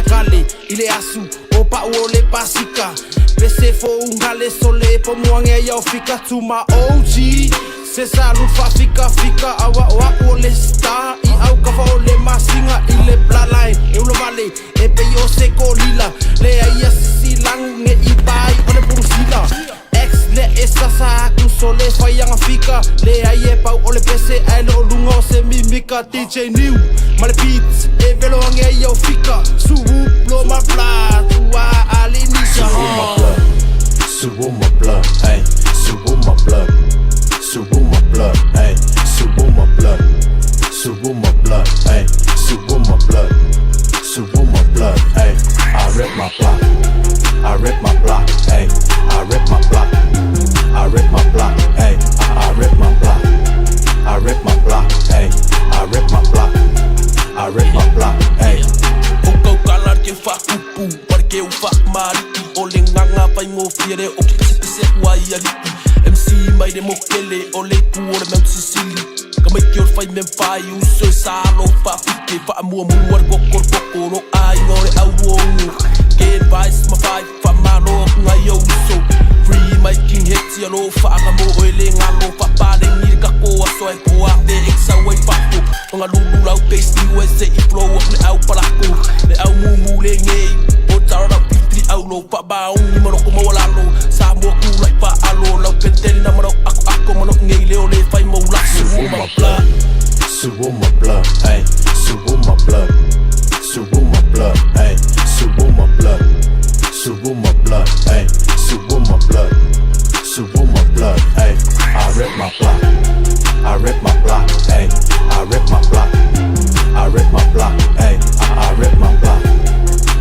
gale ile asu o pa o le pasika pese fo ngale sole po muange ya fika to my OG se salu fa fika awa o le star I au ka fa o le masinga I le bloodline e ulo vale e pe yo se kolila le ai silang nge I bai o le purusila le esa sa ku sole fa yang fika le ai e pau o le pese ai lo lungo se mimika DJ New male beats e velo nge yo fika subu blow my blood wa alinisha subu my blood hey subu my blood subu my blood hey subu my blood subu my blood hey subu my blood subu my blood hey I rip my block I rip my block hey I rip my block I rip my block, hey, I rip my block. I rip my block, hey, I rip my block. I rip my block, hey. Oko kalar ke fakupu, porque o fak mariki. Ole nganga pai mo fiere, o que se wai aliki. MC mai de mokele, ole kuore mem sisili. Kamai kior fai mem fai, uso salo fa fike, fa mua muar kokor kokoro ai ngore au wongu. Ke advice ma fai, fa malo ngai uso. Free my king hits ya lo fa nga mo ele nga lo fa pa le ni ka ko aso e po a te exa way fa ko nga lulu lau taste USA I flow up le au para ko le au mu le ngei o tara na pitri au lo fa ba un ni mo ko mo la lo sa mo ku like pa alo lau pentel na mo ako mo ngei le o le fa mo la subu my blood subu my blood hey subu my blood subu my blood hey subu my blood subu my blood hey subu my blood subu my blood hey I rip my block I rip my block hey I rip my block I rip my block hey I rip my block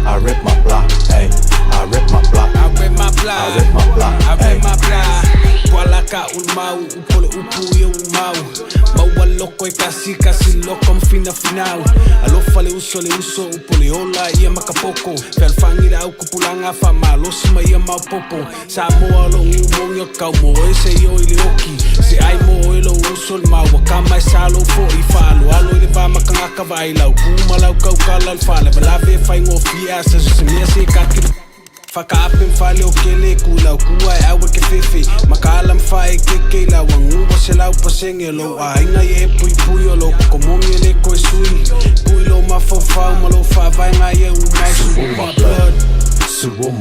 I rip my block hey I rip my block I rip my block I rip my block I rip my block Wala ka un mau upole upu yo mau Maua loko e kasi loko mfina finau Alofa le uso upole ola ia makapoko Felfangira au kupulanga fa malosi ma ia maupopo Sa moa lo ngumongyo kau mo ese yo ili oki Se ai mo ilo uso le mau Wakama e salo fo I falo Alo ile va makangaka va ilau Kuma lau kau kala alfale Velave fai ngofia sa se mea se kakiri Whakaapin whale o kele kula kua e awa ke fefe Makala mwhae keke la wanguwa se lau pasenge lo A inga ye pui pui o lo kukomongi le koe sui Pui lo mawhawhau ma lo whawai ngai e umau Subu my blood Subu